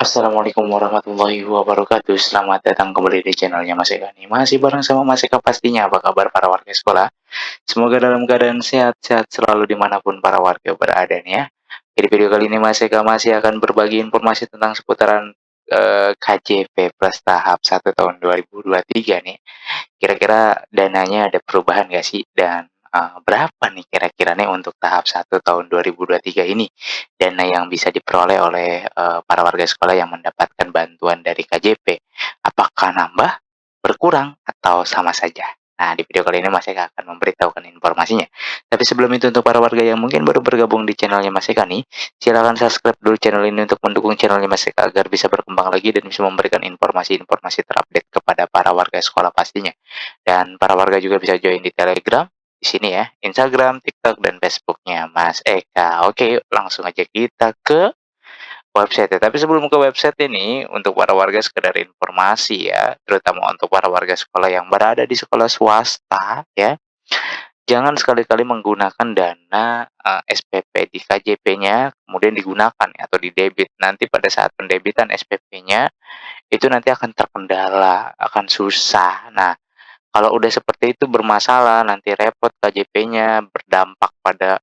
Assalamualaikum warahmatullahi wabarakatuh. Selamat datang kembali di channelnya Mas Eka nih. Masih bareng sama Mas Eka pastinya. Apa kabar para warga sekolah? Semoga dalam keadaan sehat-sehat selalu dimanapun para warga berada nih ya. Di video kali ini Mas Eka masih akan berbagi informasi tentang seputaran KJP Plus tahap 1 tahun 2023 nih. Kira-kira dananya ada perubahan nggak sih? Dan berapa nih kira-kira nih untuk tahap 1 tahun 2023 ini? Dana yang bisa diperoleh oleh para warga sekolah yang mendapatkan bantuan dari KJP. Apakah nambah, berkurang, atau sama saja? Nah, di video kali ini Mas Eka akan memberitahukan informasinya. Tapi sebelum itu untuk para warga yang mungkin baru bergabung di channelnya Mas Eka nih, silakan subscribe dulu channel ini untuk mendukung channelnya Mas Eka agar bisa berkembang lagi dan bisa memberikan informasi-informasi terupdate kepada para warga sekolah pastinya. Dan para warga juga bisa join di Telegram, di sini ya, Instagram, TikTok, dan Facebooknya Mas Eka. Oke, yuk langsung aja kita ke website ya. Tapi sebelum ke website ini, untuk para warga sekedar informasi ya, terutama untuk para warga sekolah yang berada di sekolah swasta ya, jangan sekali-kali menggunakan dana SPP di KJP-nya kemudian digunakan ya, atau didebit. Nanti pada saat pendebitan SPP-nya itu nanti akan terkendala, akan susah. Nah, kalau udah seperti itu bermasalah, nanti repot KJP-nya, berdampak pada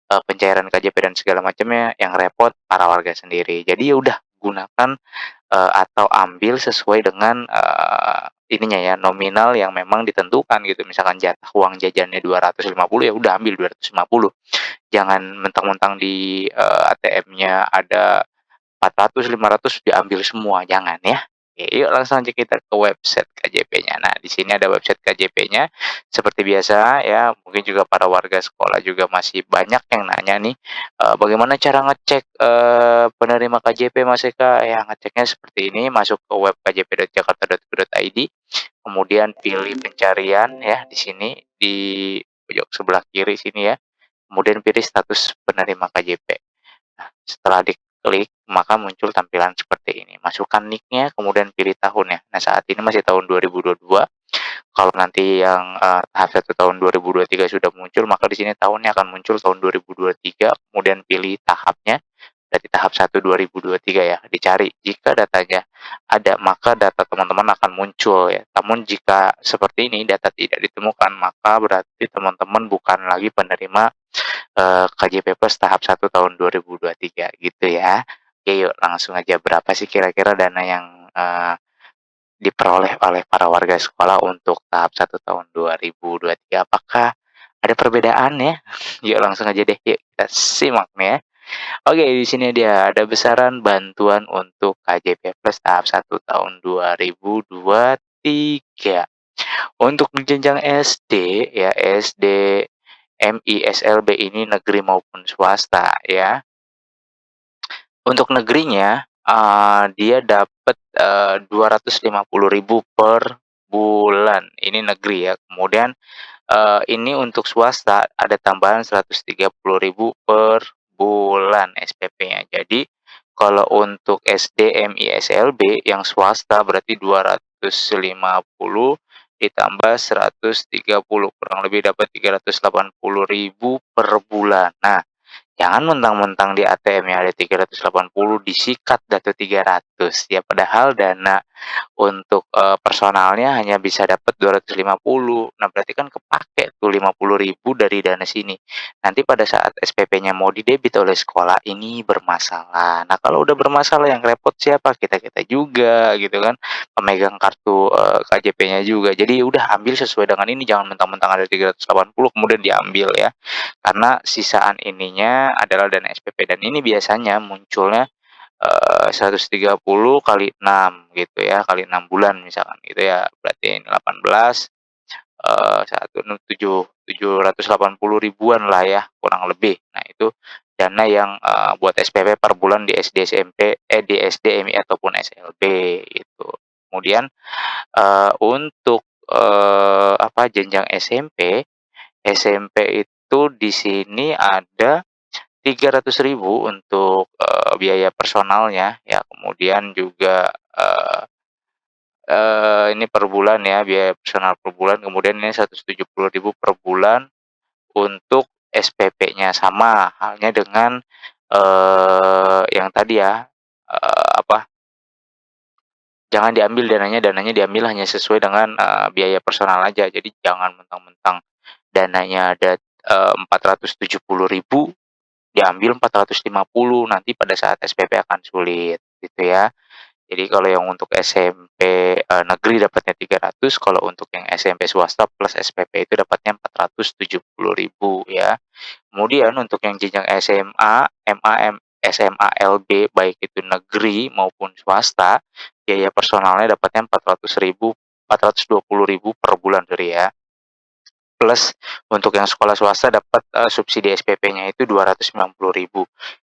pencairan KJP dan segala macamnya, yang repot para warga sendiri. Jadi ya udah gunakan atau ambil sesuai dengan ininya ya, nominal yang memang ditentukan gitu. Misalkan jatah uang jajannya 250 ya udah ambil 250. Jangan mentang-mentang di ATM-nya ada 400, 500 diambil semua, jangan ya. Oke, yuk langsung aja kita ke website KJP-nya. Nah, di sini ada website KJP-nya. Seperti biasa ya, mungkin juga para warga sekolah juga masih banyak yang nanya nih, bagaimana cara ngecek penerima KJP Mas Eka? Ya, ngeceknya seperti ini, masuk ke web kjp.jakarta.go.id, kemudian pilih pencarian ya di sini di pojok sebelah kiri sini ya. Kemudian pilih status penerima KJP. Nah, setelah diklik, maka muncul tampilan seperti ini. Masukkan nick-nya, kemudian pilih tahunnya. Nah, saat ini masih tahun 2022. Kalau nanti yang tahap 1 tahun 2023 sudah muncul, maka di sini tahunnya akan muncul tahun 2023, kemudian pilih tahapnya. Dari tahap 1 2023 ya, dicari. Jika datanya ada, maka data teman-teman akan muncul ya. Namun jika seperti ini data tidak ditemukan, maka berarti teman-teman bukan lagi penerima KJP Plus tahap 1 tahun 2023 gitu ya. Oke, yuk langsung aja, berapa sih kira-kira dana yang diperoleh oleh para warga sekolah untuk tahap 1 tahun 2023? Apakah ada perbedaan ya? Yuk langsung aja deh, yuk kita simak nih ya. Oke, di sini dia ada besaran bantuan untuk KJP Plus tahap 1 tahun 2023. Untuk jenjang SD ya, SD, MI, SLB ini negeri maupun swasta ya. Untuk negerinya, dia dapat 250.000 per bulan, ini negeri ya. Kemudian, ini untuk swasta ada tambahan 130.000 per bulan SPP-nya. Jadi, kalau untuk SD, MI, SLB yang swasta berarti 250 ditambah 130, kurang lebih dapat 380.000 per bulan. Nah, jangan mentang-mentang di ATM-nya ada 380 disikat dah tuh 300 ya, padahal dana untuk personalnya hanya bisa dapat 250. Nah, berarti kan kepake tuh 50.000 dari dana sini. Nanti pada saat SPP-nya mau didebit oleh sekolah ini bermasalah. Nah, kalau udah bermasalah yang repot siapa? Kita-kita juga gitu kan. Pemegang kartu KJP-nya juga. Jadi udah ambil sesuai dengan ini, jangan mentang-mentang ada 380 kemudian diambil ya. Karena sisaan ininya adalah dana SPP dan ini biasanya munculnya 130 kali 6 gitu ya, kali 6 bulan misalkan gitu ya, berarti ini 18, 780 ribuan lah ya, kurang lebih. Nah, itu dana yang buat SPP per bulan di SD, SMP, di SD, MI ataupun SLB gitu. Kemudian untuk jenjang SMP, itu di sini ada 300.000 untuk biaya personalnya ya, kemudian juga ini per bulan ya, biaya personal per bulan, kemudian ini 170.000 per bulan untuk SPP-nya. Sama halnya dengan yang tadi ya, jangan diambil dananya diambil hanya sesuai dengan, biaya personal aja. Jadi jangan mentang-mentang dananya ada, 470.000 diambil 450, nanti pada saat SPP akan sulit, gitu ya. Jadi kalau yang untuk SMP, negeri dapatnya 300, kalau untuk yang SMP swasta plus SPP itu dapatnya 470.000 ya. Kemudian untuk yang jenjang SMA, SMA, LB baik itu negeri maupun swasta, biaya personalnya dapatnya 420.000 per bulan, sorry ya. Plus untuk yang sekolah swasta dapat, subsidi SPP-nya itu 290.000.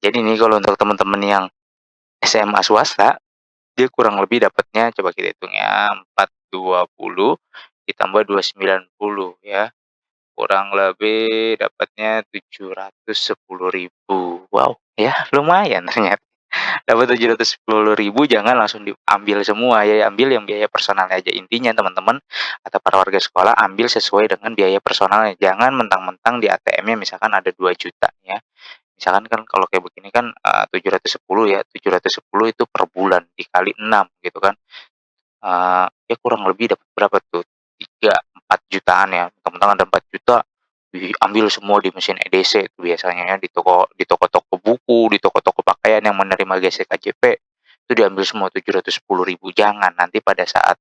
Jadi ini kalau untuk teman-teman yang SMA swasta, dia kurang lebih dapatnya coba kita hitung ya, 420 ditambah 290 ya, kurang lebih dapatnya 710.000. Wow, ya lumayan ternyata. Dapat 710.000, jangan langsung diambil semua ya, ambil yang biaya personalnya aja. Intinya teman-teman atau para warga sekolah, ambil sesuai dengan biaya personalnya. Jangan mentang-mentang di ATM-nya misalkan ada 2 juta ya. Misalkan kan kalau kayak begini kan, 710 ya, 710 itu per bulan dikali 6 gitu kan. Ya kurang lebih dapat berapa tuh, 3-4 jutaan ya, mentang-mentang ada 4 juta, diambil semua di mesin EDC itu biasanya ya, di toko-toko buku, di toko-toko pakaian yang menerima gesek KJP, itu diambil semua 710.000. Jangan, nanti pada saat,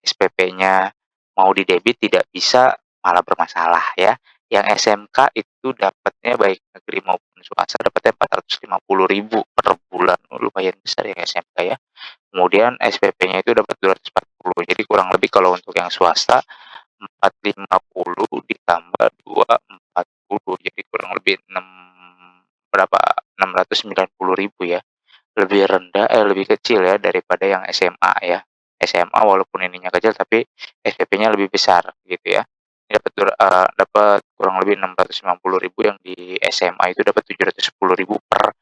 SPP-nya mau didebit tidak bisa, malah bermasalah ya. Yang SMK itu dapatnya baik negeri maupun swasta dapatnya 450.000 per bulan, lumayan besar ya SMK ya. Kemudian SPP-nya itu dapat 240. Jadi kurang lebih kalau untuk yang swasta 450 ditambah 2, 40. Jadi kurang lebih 690.000 ya. Lebih rendah lebih kecil ya daripada yang SMA ya. SMA walaupun ininya kecil tapi SPP-nya lebih besar gitu ya. Dapat kurang lebih 650.000, yang di SMA itu dapat 710.000 per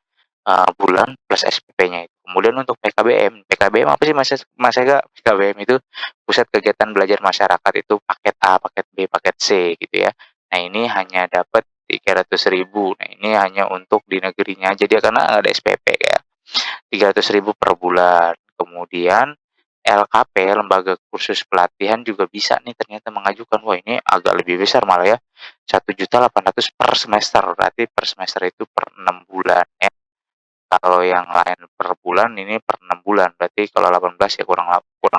bulan plus SPP-nya itu. Kemudian untuk PKBM, PKBM apa sih Mas Ega? PKBM itu Pusat Kegiatan Belajar Masyarakat, itu paket A, paket B, paket C gitu ya. Nah ini hanya dapat 300.000. Nah ini hanya untuk di negerinya aja dia karena ada SPP ya. 300.000 per bulan. Kemudian LKP, Lembaga Kursus Pelatihan juga bisa nih ternyata mengajukan. Wah ini agak lebih besar malah ya. 1.800.000 per semester. Berarti per semester itu per 6 bulan ya. Kalau yang lain per bulan, ini per 6 bulan. Berarti kalau 18 ya kurang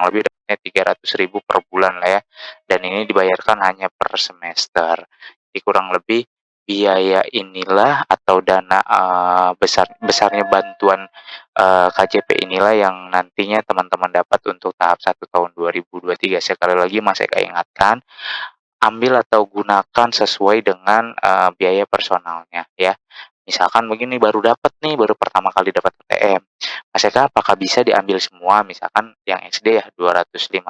lebih dapatnya 300.000 per bulan lah ya. Dan ini dibayarkan hanya per semester. Jadi kurang lebih biaya inilah atau dana besarnya bantuan KJP inilah yang nantinya teman-teman dapat untuk tahap 1 tahun 2023. Sekali lagi Mas Eka ingatkan, ambil atau gunakan sesuai dengan biaya personalnya ya. Misalkan begini baru dapat nih, baru pertama kali dapat ATM. Mas Eka apakah bisa diambil semua? Misalkan yang SD ya 250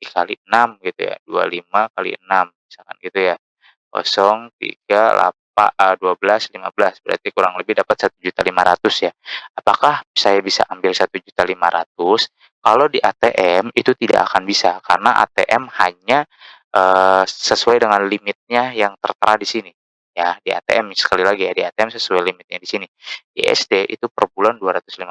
dikali 6 gitu ya, 25 kali 6 misalkan gitu ya. 12, 15 berarti kurang lebih dapat 1.500.000 ya. Apakah saya bisa ambil 1.500.000? Kalau di ATM itu tidak akan bisa karena ATM hanya sesuai dengan limitnya yang tertera di sini. Ya, di ATM sekali lagi ya, di ATM sesuai limitnya di sini. Di SD itu per bulan 250.000,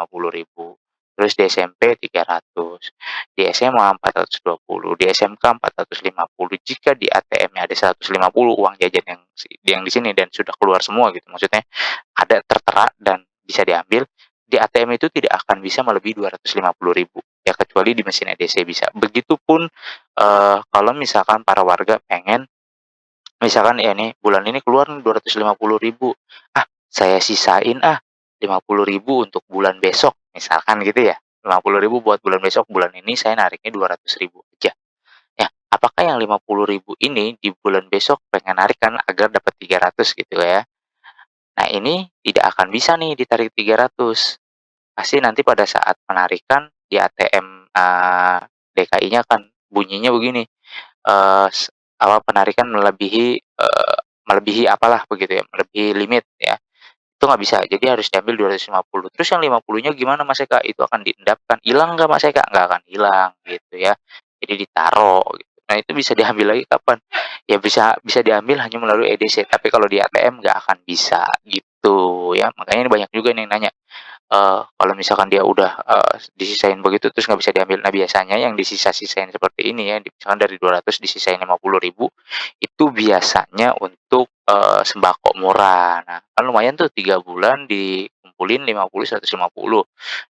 terus di SMP 300, di SMA 420, di SMK 450. Jika di ATM-nya ada 150 uang jajan yang di sini dan sudah keluar semua gitu, maksudnya ada tertera dan bisa diambil, di ATM itu tidak akan bisa melebihi 250.000 ya, kecuali di mesin EDC bisa. Begitupun kalau misalkan para warga pengen, misalkan ya nih, bulan ini keluar nih 250.000, saya sisain 50.000 untuk bulan besok, misalkan gitu ya. 50.000 buat bulan besok, bulan ini saya nariknya 200.000 aja. Ya, apakah yang 50.000 ini di bulan besok pengen narik kan agar dapat 300 gitu ya. Nah ini tidak akan bisa nih ditarik 300. Pasti nanti pada saat penarikan di ATM DKI-nya kan bunyinya begini, penarikan melebihi apalah begitu ya, melebihi limit ya, itu nggak bisa, jadi harus diambil 250. Terus yang 50-nya gimana Mas Eka? Itu akan diendapkan, hilang nggak Mas Eka? Nggak akan hilang gitu ya, jadi ditaruh gitu. Nah itu bisa diambil lagi kapan? Ya bisa bisa diambil hanya melalui EDC, tapi kalau di ATM nggak akan bisa gitu ya, makanya ini banyak juga nih yang nanya, kalau misalkan dia udah, disisain begitu terus nggak bisa diambil. Nah, biasanya yang disisa-sisain seperti ini ya, misalkan dari 200 disisain 50.000 itu biasanya untuk, sembako murah. Nah, kan lumayan tuh 3 bulan dikumpulin 50, 150.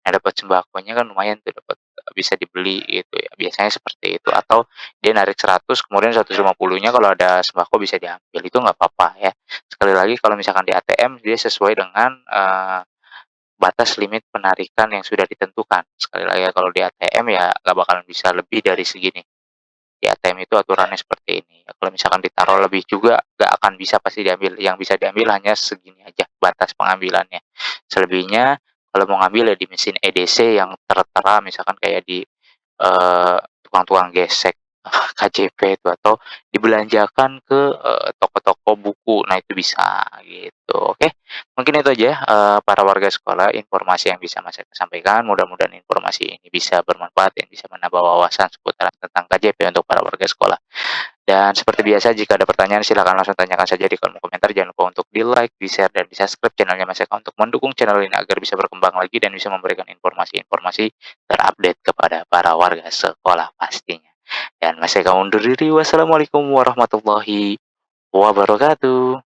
Nah, dapat sembakonya kan lumayan tuh, dapat, bisa dibeli gitu ya, biasanya seperti itu. Atau dia narik 100 kemudian 150-nya kalau ada sembako bisa diambil, itu nggak apa-apa ya. Sekali lagi kalau misalkan di ATM dia sesuai dengan, batas limit penarikan yang sudah ditentukan. Sekali lagi ya, kalau di ATM ya nggak bakalan bisa lebih dari segini. Di ATM itu aturannya seperti ini. Ya, kalau misalkan ditaruh lebih juga nggak akan bisa pasti diambil. Yang bisa diambil hanya segini aja batas pengambilannya. Selebihnya kalau mau ngambil ya di mesin EDC yang tertera misalkan kayak di tukang-tukang gesek, KJP itu atau dibelanjakan ke, toko-toko buku. Nah, itu bisa gitu, oke. Mungkin itu aja, para warga sekolah informasi yang bisa Mas sampaikan. Mudah-mudahan informasi ini bisa bermanfaat dan bisa menambah wawasan seputar tentang KJP untuk para warga sekolah. Dan seperti biasa jika ada pertanyaan silakan langsung tanyakan saja di kolom komentar. Jangan lupa untuk di-like, di-share, dan di-subscribe channelnya Mas Eka untuk mendukung channel ini agar bisa berkembang lagi dan bisa memberikan informasi-informasi terupdate kepada para warga sekolah pastinya. Dan Mas Eka undur diri. Wassalamualaikum warahmatullahi wabarakatuh.